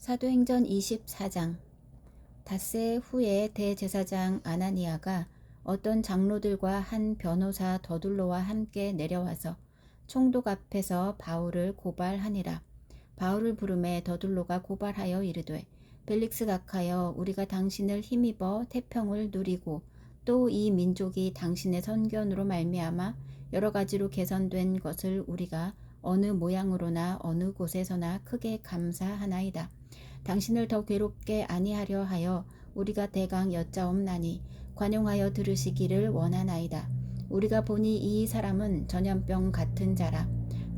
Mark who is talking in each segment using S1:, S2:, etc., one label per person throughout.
S1: 사도행전 24장. 닷새 후에 대제사장 아나니아가 어떤 장로들과 한 변호사 더둘로와 함께 내려와서 총독 앞에서 바울을 고발하니라. 바울을 부르매 더둘로가 고발하여 이르되, 벨릭스 각하여, 우리가 당신을 힘입어 태평을 누리고 또 이 민족이 당신의 선견으로 말미암아 여러 가지로 개선된 것을 우리가 어느 모양으로나 어느 곳에서나 크게 감사하나이다. 당신을 더 괴롭게 아니하려 하여 우리가 대강 여짜옵나니 관용하여 들으시기를 원하나이다. 우리가 보니 이 사람은 전염병 같은 자라.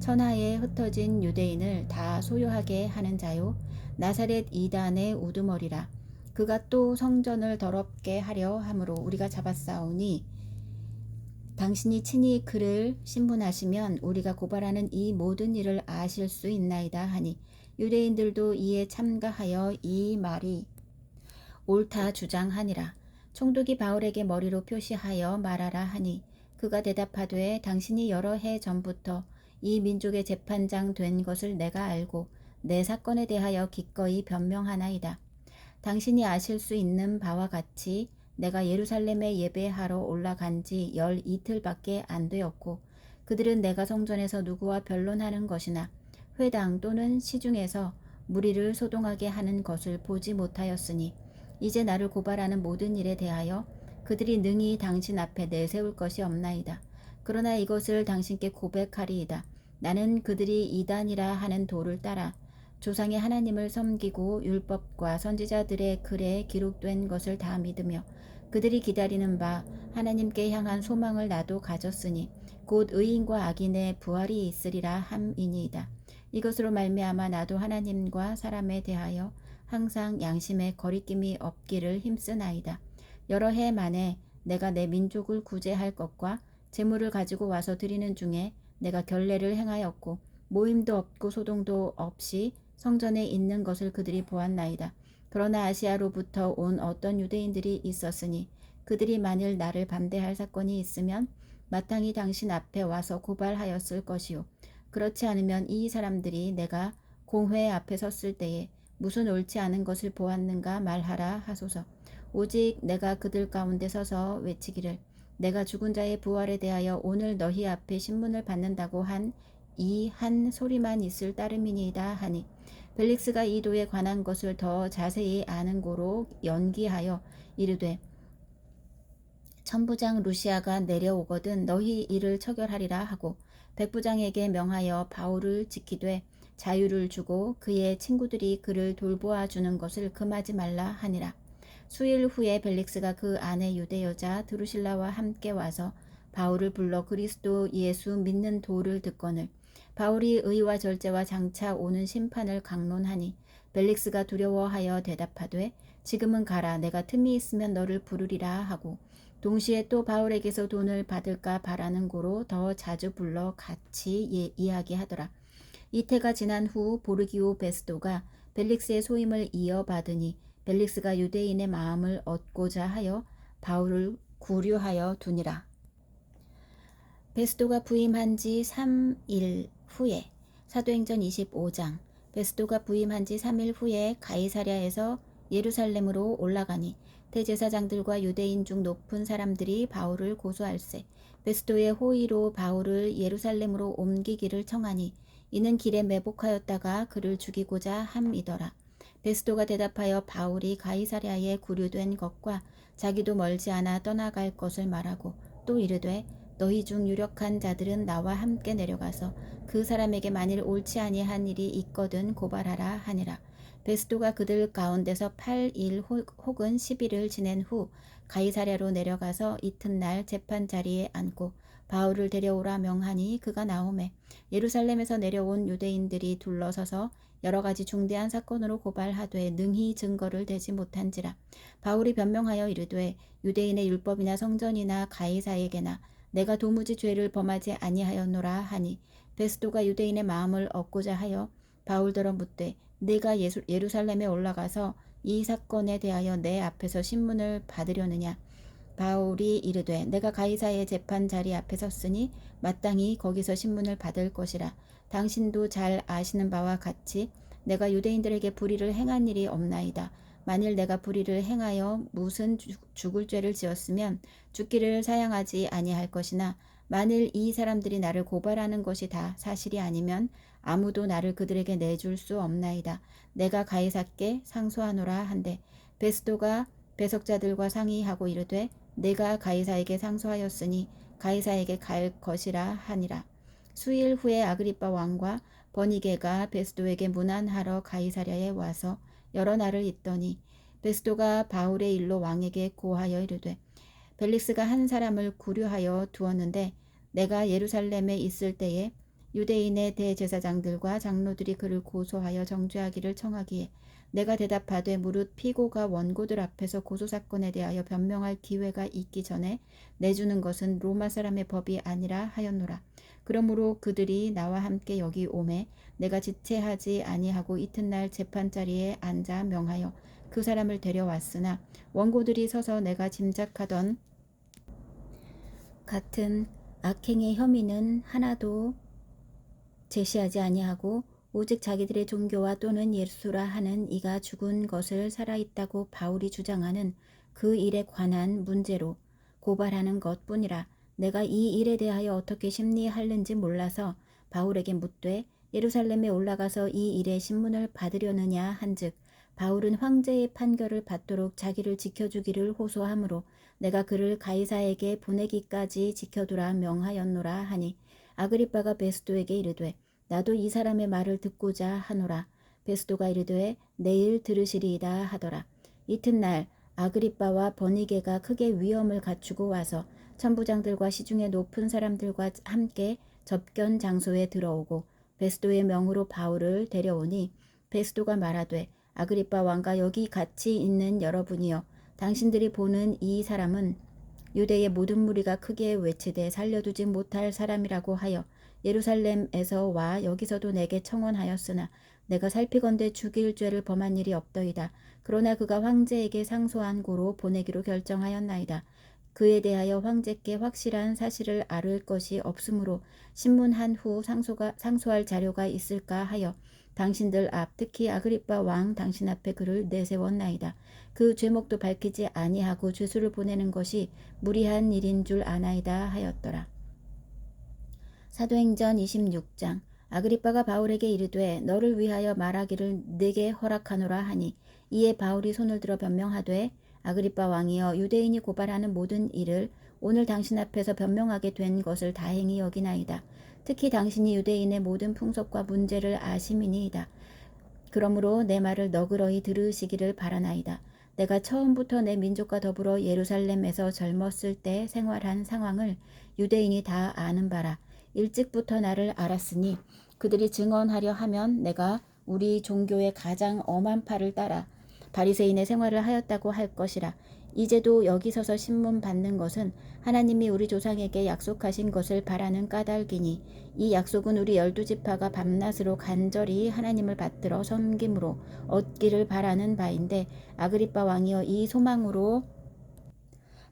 S1: 천하에 흩어진 유대인을 다 소요하게 하는 자요, 나사렛 이단의 우두머리라. 그가 또 성전을 더럽게 하려 함으로 우리가 잡았사오니 당신이 친히 그를 신문하시면 우리가 고발하는 이 모든 일을 아실 수 있나이다 하니, 유대인들도 이에 참가하여 이 말이 옳다 주장하니라. 총독이 바울에게 머리로 표시하여 말하라 하니, 그가 대답하되, 당신이 여러 해 전부터 이 민족의 재판장 된 것을 내가 알고 내 사건에 대하여 기꺼이 변명하나이다. 당신이 아실 수 있는 바와 같이 내가 예루살렘에 예배하러 올라간 지 12틀밖에 안 되었고, 그들은 내가 성전에서 누구와 변론하는 것이나 회당 또는 시중에서 무리를 소동하게 하는 것을 보지 못하였으니, 이제 나를 고발하는 모든 일에 대하여 그들이 능히 당신 앞에 내세울 것이 없나이다. 그러나 이것을 당신께 고백하리이다. 나는 그들이 이단이라 하는 도를 따라 조상의 하나님을 섬기고 율법과 선지자들의 글에 기록된 것을 다 믿으며 그들이 기다리는 바 하나님께 향한 소망을 나도 가졌으니 곧 의인과 악인의 부활이 있으리라 함이니이다. 이것으로 말미암아 나도 하나님과 사람에 대하여 항상 양심에 거리낌이 없기를 힘쓰나이다. 여러 해 만에 내가 내 민족을 구제할 것과 재물을 가지고 와서 드리는 중에 내가 결례를 행하였고 모임도 없고 소동도 없이 성전에 있는 것을 그들이 보았나이다. 그러나 아시아로부터 온 어떤 유대인들이 있었으니 그들이 만일 나를 반대할 사건이 있으면 마땅히 당신 앞에 와서 고발하였을 것이요, 그렇지 않으면 이 사람들이 내가 공회 앞에 섰을 때에 무슨 옳지 않은 것을 보았는가 말하라 하소서. 오직 내가 그들 가운데 서서 외치기를, 내가 죽은 자의 부활에 대하여 오늘 너희 앞에 신문을 받는다고 한 이 한 소리만 있을 따름이니이다 하니, 벨릭스가 이 도에 관한 것을 더 자세히 아는 고로 연기하여 이르되, 천부장 루시아가 내려오거든 너희 일을 처결하리라 하고 백부장에게 명하여 바울을 지키되 자유를 주고 그의 친구들이 그를 돌보아 주는 것을 금하지 말라 하니라. 수일 후에 벨릭스가 그 아내 유대 여자 드루실라와 함께 와서 바울을 불러 그리스도 예수 믿는 도를 듣거늘 바울이 의와 절제와 장차 오는 심판을 강론하니, 벨릭스가 두려워하여 대답하되, 지금은 가라. 내가 틈이 있으면 너를 부르리라 하고 동시에 또 바울에게서 돈을 받을까 바라는 고로 더 자주 불러 같이 이야기하더라. 이태가 지난 후 보르기오 베스도가 벨릭스의 소임을 이어받으니 벨릭스가 유대인의 마음을 얻고자 하여 바울을 구류하여 두니라. 베스도가 부임한 지 3일 후에. 사도행전 25장. 베스도가 부임한 지 3일 후에 가이사랴에서 예루살렘으로 올라가니 대제사장들과 유대인 중 높은 사람들이 바울을 고소할세 베스도의 호의로 바울을 예루살렘으로 옮기기를 청하니, 이는 길에 매복하였다가 그를 죽이고자 함이더라. 베스도가 대답하여 바울이 가이사랴에 구류된 것과 자기도 멀지 않아 떠나갈 것을 말하고 또 이르되, 너희 중 유력한 자들은 나와 함께 내려가서 그 사람에게 만일 옳지 아니한 일이 있거든 고발하라 하니라. 베스도가 그들 가운데서 8일 혹은 10일을 지낸 후 가이사랴로 내려가서 이튿날 재판 자리에 앉고 바울을 데려오라 명하니 그가 나오매 예루살렘에서 내려온 유대인들이 둘러서서 여러 가지 중대한 사건으로 고발하되 능히 증거를 대지 못한지라. 바울이 변명하여 이르되, 유대인의 율법이나 성전이나 가이사에게나 내가 도무지 죄를 범하지 아니하였노라 하니, 베스도가 유대인의 마음을 얻고자 하여 바울더러 묻되, 내가 예루살렘에 올라가서 이 사건에 대하여 내 앞에서 신문을 받으려느냐? 바울이 이르되, 내가 가이사의 재판 자리 앞에 섰으니 마땅히 거기서 신문을 받을 것이라. 당신도 잘 아시는 바와 같이 내가 유대인들에게 불의를 행한 일이 없나이다. 만일 내가 불의를 행하여 무슨 죽을 죄를 지었으면 죽기를 사양하지 아니할 것이나 만일 이 사람들이 나를 고발하는 것이 다 사실이 아니면 아무도 나를 그들에게 내줄 수 없나이다. 내가 가이사께 상소하노라 한데 베스도가 배석자들과 상의하고 이르되 내가 가이사에게 상소하였으니 가이사에게 갈 것이라 하니라. 수일 후에 아그리빠 왕과 버니게가 베스도에게 문안하러 가이사랴에 와서 여러 날을 있더니 베스도가 바울의 일로 왕에게 고하여 이르되 벨릭스가 한 사람을 구류하여 두었는데 내가 예루살렘에 있을 때에 유대인의 대제사장들과 장로들이 그를 고소하여 정죄하기를 청하기에 내가 대답하되 무릇 피고가 원고들 앞에서 고소사건에 대하여 변명할 기회가 있기 전에 내주는 것은 로마 사람의 법이 아니라 하였노라. 그러므로 그들이 나와 함께 여기 오매 내가 지체하지 아니하고 이튿날 재판자리에 앉아 명하여 그 사람을 데려왔으나 원고들이 서서 내가 짐작하던 같은 악행의 혐의는 하나도 제시하지 아니하고 오직 자기들의 종교와 또는 예수라 하는 이가 죽은 것을 살아있다고 바울이 주장하는 그 일에 관한 문제로 고발하는 것뿐이라. 내가 이 일에 대하여 어떻게 심리하는지 몰라서 바울에게 묻되 예루살렘에 올라가서 이 일의 신문을 받으려느냐 한즉 바울은 황제의 판결을 받도록 자기를 지켜주기를 호소하므로 내가 그를 가이사에게 보내기까지 지켜두라 명하였노라 하니 아그리빠가 베스도에게 이르되 나도 이 사람의 말을 듣고자 하노라. 베스도가 이르되 내일 들으시리이다 하더라. 이튿날 아그리빠와 버니게가 크게 위엄을 갖추고 와서 천부장들과 시중의 높은 사람들과 함께 접견 장소에 들어오고 베스도의 명으로 바울을 데려오니 베스도가 말하되 아그리빠 왕과 여기 같이 있는 여러분이여 당신들이 보는 이 사람은 유대의 모든 무리가 크게 외치되 살려두지 못할 사람이라고 하여 예루살렘에서 와 여기서도 내게 청원하였으나 내가 살피건대 죽일 죄를 범한 일이 없더이다. 그러나 그가 황제에게 상소한 고로 보내기로 결정하였나이다. 그에 대하여 황제께 확실한 사실을 아를 것이 없으므로 신문한 후 상소할 자료가 있을까 하여 당신들 앞 특히 아그리빠 왕 당신 앞에 그를 내세웠나이다. 그 죄목도 밝히지 아니하고 죄수를 보내는 것이 무리한 일인 줄 아나이다 하였더라. 사도행전 26장. 아그리빠가 바울에게 이르되 너를 위하여 말하기를 내게 허락하노라 하니 이에 바울이 손을 들어 변명하되 아그리빠 왕이여 유대인이 고발하는 모든 일을 오늘 당신 앞에서 변명하게 된 것을 다행히 여기나이다. 특히 당신이 유대인의 모든 풍속과 문제를 아심이니이다. 그러므로 내 말을 너그러이 들으시기를 바라나이다. 내가 처음부터 내 민족과 더불어 예루살렘에서 젊었을 때 생활한 상황을 유대인이 다 아는 바라. 일찍부터 나를 알았으니 그들이 증언하려 하면 내가 우리 종교의 가장 엄한 팔을 따라 바리새인의 생활을 하였다고 할 것이라. 이제도 여기 서서 신문 받는 것은 하나님이 우리 조상에게 약속하신 것을 바라는 까닭이니 이 약속은 우리 12지파가 밤낮으로 간절히 하나님을 받들어 섬김으로 얻기를 바라는 바인데 아그리빠 왕이여 이 소망으로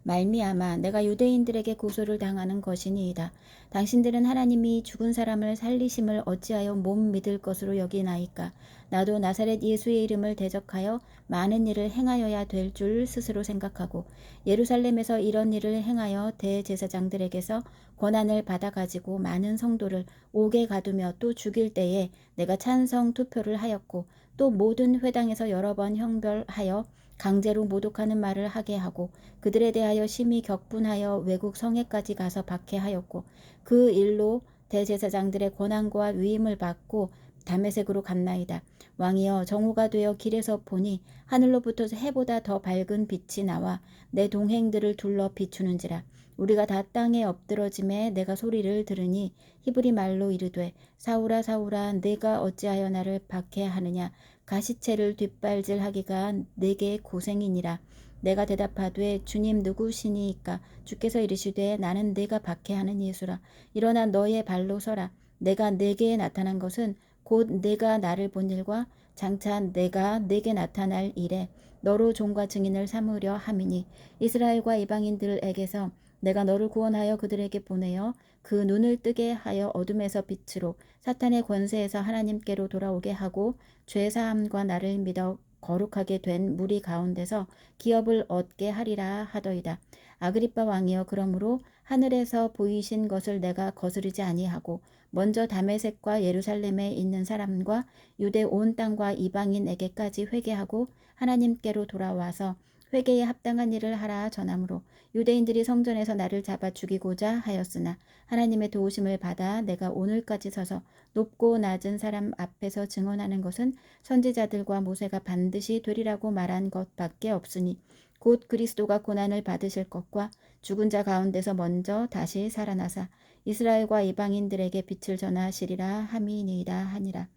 S1: 말미암아 내가 유대인들에게 고소를 당하는 것이니이다. 당신들은 하나님이 죽은 사람을 살리심을 어찌하여 못 믿을 것으로 여기나이까. 나도 나사렛 예수의 이름을 대적하여 많은 일을 행하여야 될 줄 스스로 생각하고 예루살렘에서 이런 일을 행하여 대제사장들에게서 권한을 받아가지고 많은 성도를 옥에 가두며 또 죽일 때에 내가 찬성 투표를 하였고 또 모든 회당에서 여러 번 형벌하여 강제로 모독하는 말을 하게 하고 그들에 대하여 심히 격분하여 외국 성에까지 가서 박해하였고 그 일로 대제사장들의 권한과 위임을 받고 다메섹으로 갔나이다. 왕이여 정오가 되어 길에서 보니 하늘로부터 해보다 더 밝은 빛이 나와 내 동행들을 둘러 비추는지라. 우리가 다 땅에 엎드러짐에 내가 소리를 들으니 히브리 말로 이르되 사울아 사울아 내가 어찌하여 나를 박해하느냐. 가시체를 뒷발질하기가 내게 고생이니라. 내가 대답하되 주님 누구시니이까. 주께서 이르시되 나는 내가 박해하는 예수라. 일어나 너의 발로 서라. 내가 내게 나타난 것은 곧 내가 나를 본 일과 장차 내가 내게 나타날 일에 너로 종과 증인을 삼으려 함이니 이스라엘과 이방인들에게서 내가 너를 구원하여 그들에게 보내어 그 눈을 뜨게 하여 어둠에서 빛으로 사탄의 권세에서 하나님께로 돌아오게 하고 죄사함과 나를 믿어 거룩하게 된 무리 가운데서 기업을 얻게 하리라 하더이다. 아그리빠 왕이여, 그러므로 하늘에서 보이신 것을 내가 거스르지 아니하고 먼저 다메섹과 예루살렘에 있는 사람과 유대 온 땅과 이방인에게까지 회개하고 하나님께로 돌아와서 회개에 합당한 일을 하라 전함으로 유대인들이 성전에서 나를 잡아 죽이고자 하였으나 하나님의 도우심을 받아 내가 오늘까지 서서 높고 낮은 사람 앞에서 증언하는 것은 선지자들과 모세가 반드시 되리라고 말한 것밖에 없으니 곧 그리스도가 고난을 받으실 것과 죽은 자 가운데서 먼저 다시 살아나사 이스라엘과 이방인들에게 빛을 전하시리라 함이니이다 하니라.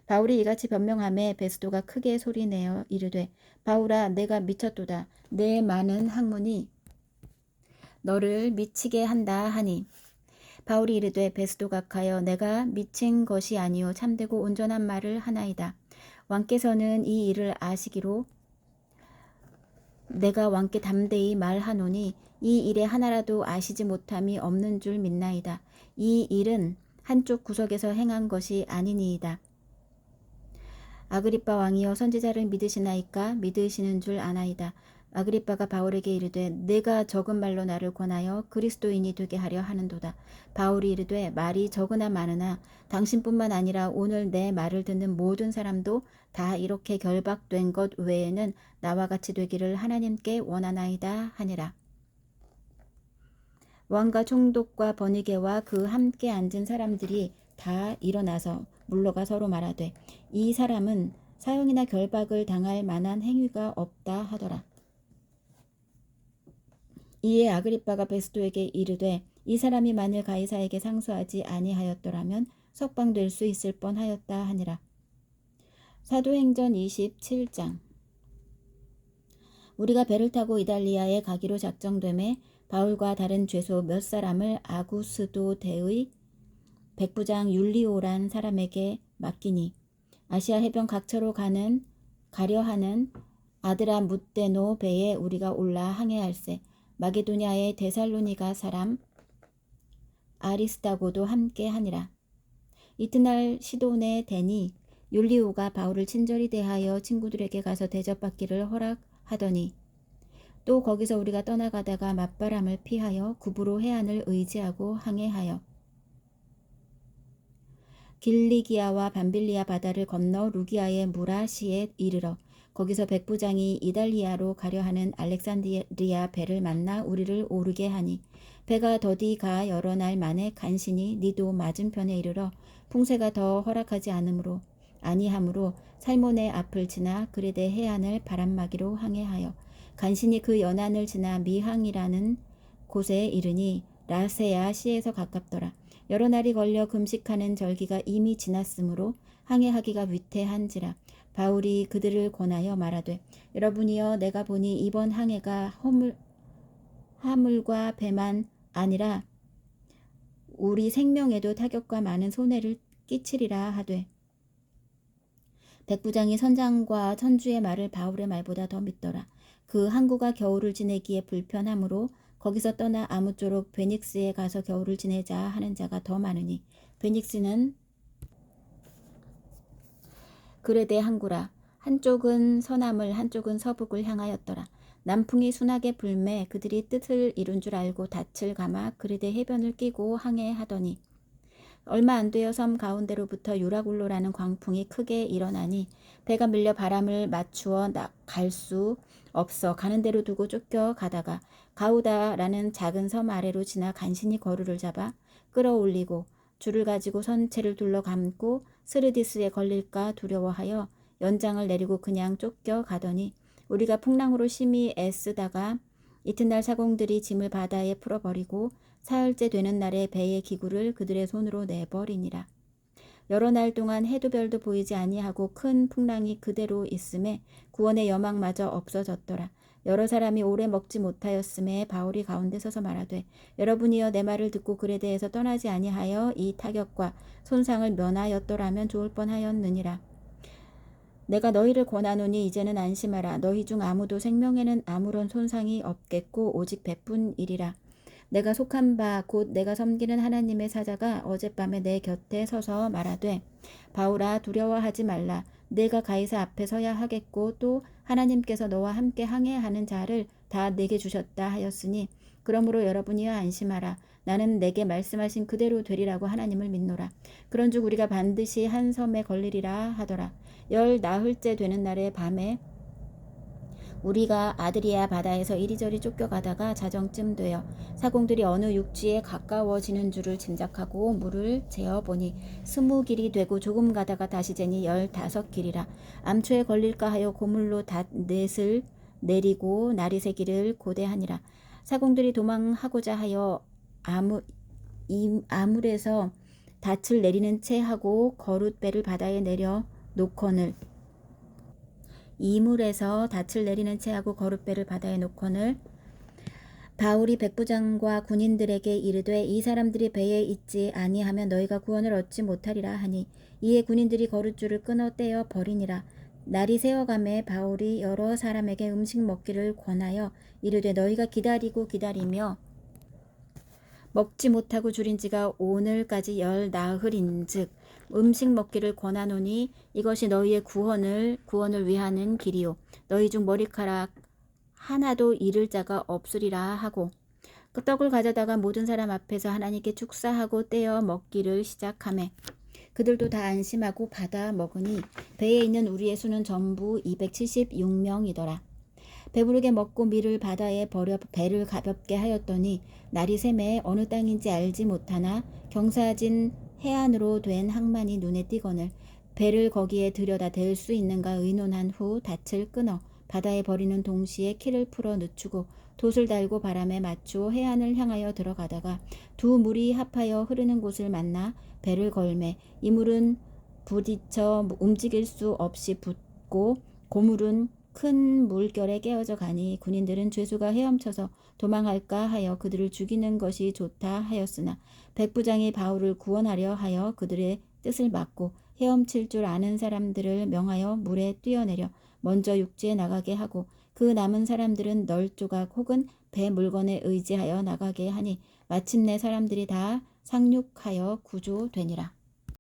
S1: 바울이 이같이 변명하매 베스도가 크게 소리내어 이르되, 바울아, 내가 미쳤도다. 내 많은 학문이 너를 미치게 한다 하니, 바울이 이르되, 베스도 각하여, 내가 미친 것이 아니요 참되고 온전한 말을 하나이다. 왕께서는 이 일을 아시기로 내가 왕께 담대히 말하노니 이 일에 하나라도 아시지 못함이 없는 줄 믿나이다. 이 일은 한쪽 구석에서 행한 것이 아니니이다. 아그리빠 왕이여, 선지자를 믿으시나이까? 믿으시는 줄 아나이다. 아그리빠가 바울에게 이르되, 내가 적은 말로 나를 권하여 그리스도인이 되게 하려 하는도다. 바울이 이르되, 말이 적으나 많으나 당신뿐만 아니라 오늘 내 말을 듣는 모든 사람도 다 이렇게 결박된 것 외에는 나와 같이 되기를 하나님께 원하나이다 하니라. 왕과 총독과 버니게와 그 함께 앉은 사람들이 다 일어나서 물러가 서로 말하되, 이 사람은 사형이나 결박을 당할 만한 행위가 없다 하더라. 이에 아그리빠가 베스도에게 이르되, 이 사람이 만일 가이사에게 상소하지 아니하였더라면 석방될 수 있을 뻔하였다 하니라. 사도행전 27장. 우리가 배를 타고 이달리아에 가기로 작정되매 바울과 다른 죄소 몇 사람을 아구스도대의 백부장 율리오란 사람에게 맡기니, 아시아 해변 각처로 가려 하는 아드라무떼노 배에 우리가 올라 항해할세. 마게도냐의 데살로니가 사람 아리스다고도 함께 하니라. 이튿날 시돈에 대니 율리오가 바울을 친절히 대하여 친구들에게 가서 대접받기를 허락하더니, 또 거기서 우리가 떠나가다가 맞바람을 피하여 구부로 해안을 의지하고 항해하여 길리기아와 밤빌리아 바다를 건너 루기아의 무라시에 이르러 거기서 백부장이 이달리아로 가려 하는 알렉산드리아 배를 만나 우리를 오르게 하니, 배가 더디 가 여러 날 만에 간신히 니도 맞은편에 이르러 풍세가 더 허락하지 아니하므로 살몬의 앞을 지나 그레데 해안을 바람막이로 항해하여 간신히 그 연안을 지나 미항이라는 곳에 이르니 라세아 시에서 가깝더라. 여러 날이 걸려 금식하는 절기가 이미 지났으므로 항해하기가 위태한지라. 바울이 그들을 권하여 말하되, 여러분이여, 내가 보니 이번 항해가 화물과 배만 아니라 우리 생명에도 타격과 많은 손해를 끼치리라 하되, 백부장이 선장과 선주의 말을 바울의 말보다 더 믿더라. 그 항구가 겨울을 지내기에 불편하므로 거기서 떠나 아무쪼록 베닉스에 가서 겨울을 지내자 하는 자가 더 많으니, 베닉스는 그레데 항구라. 한쪽은 서남을 한쪽은 서북을 향하였더라. 남풍이 순하게 불매 그들이 뜻을 이룬 줄 알고 닻을 감아 그레데 해변을 끼고 항해하더니, 얼마 안 되어 섬 가운데로부터 유라굴로라는 광풍이 크게 일어나니 배가 밀려 바람을 맞추어 갈 수 없어 가는 대로 두고 쫓겨가다가 가우다라는 작은 섬 아래로 지나 간신히 거루를 잡아 끌어올리고 줄을 가지고 선체를 둘러감고 스르디스에 걸릴까 두려워하여 연장을 내리고 그냥 쫓겨가더니, 우리가 풍랑으로 심히 애쓰다가 이튿날 사공들이 짐을 바다에 풀어버리고 사흘째 되는 날에 배의 기구를 그들의 손으로 내버리니라. 여러 날 동안 해도 별도 보이지 아니하고 큰 풍랑이 그대로 있음에 구원의 여망마저 없어졌더라. 여러 사람이 오래 먹지 못하였음에 바울이 가운데 서서 말하되, 여러분이여, 내 말을 듣고 그레데에서 떠나지 아니하여 이 타격과 손상을 면하였더라면 좋을 뻔하였느니라. 내가 너희를 권하노니 이제는 안심하라. 너희 중 아무도 생명에는 아무런 손상이 없겠고 오직 배뿐이리라. 내가 속한 바 곧 내가 섬기는 하나님의 사자가 어젯밤에 내 곁에 서서 말하되 바울아 두려워하지 말라. 내가 가이사 앞에 서야 하겠고 또 하나님께서 너와 함께 항해하는 자를 다 내게 주셨다 하였으니 그러므로 여러분이여 안심하라. 나는 내게 말씀하신 그대로 되리라고 하나님을 믿노라. 그런즉 우리가 반드시 한 섬에 걸리리라 하더라. 열 나흘째 되는 날의 밤에 우리가 아드리아 바다에서 이리저리 쫓겨가다가 자정쯤 되어 사공들이 어느 육지에 가까워지는 줄을 짐작하고 물을 재어보니 20길이 되고 조금 가다가 다시 재니 15길이라. 암초에 걸릴까 하여 고물로 닷넷을 내리고 날이 새기를 고대하니라. 사공들이 도망하고자 하여 아물에서 닻을 내리는 채 하고 거룻배를 바다에 내려 놓거늘 이물에서 닻을 내리는 채 하고 거룻배를 바다에 놓거늘 바울이 백부장과 군인들에게 이르되 이 사람들이 배에 있지 아니하면 너희가 구원을 얻지 못하리라 하니 이에 군인들이 거룻줄을 끊어 떼어 버리니라. 날이 새어가매 바울이 여러 사람에게 음식 먹기를 권하여 이르되 너희가 기다리며 먹지 못하고 줄인 지가 오늘까지 10나흘인즉 음식 먹기를 권하노니 이것이 너희의 구원을 위하는 길이요 너희 중 머리카락 하나도 잃을 자가 없으리라 하고 그 떡을 가져다가 모든 사람 앞에서 하나님께 축사하고 떼어 먹기를 시작하매 그들도 다 안심하고 받아 먹으니 배에 있는 우리의 수는 전부 276명이더라. 배부르게 먹고 밀을 바다에 버려 배를 가볍게 하였더니 날이 새매 어느 땅인지 알지 못하나 경사진 해안으로 된 항만이 눈에 띄거늘 배를 거기에 들여다 댈 수 있는가 의논한 후 닻을 끊어 바다에 버리는 동시에 키를 풀어 늦추고 돛을 달고 바람에 맞추어 해안을 향하여 들어가다가 두 물이 합하여 흐르는 곳을 만나 배를 걸매 이 물은 부딪혀 움직일 수 없이 붙고 고물은 큰 물결에 깨어져 가니 군인들은 죄수가 헤엄쳐서 도망할까 하여 그들을 죽이는 것이 좋다 하였으나 백부장이 바울을 구원하려 하여 그들의 뜻을 막고 헤엄칠 줄 아는 사람들을 명하여 물에 뛰어내려 먼저 육지에 나가게 하고 그 남은 사람들은 널조각 혹은 배 물건에 의지하여 나가게 하니 마침내 사람들이 다 상륙하여 구조되니라.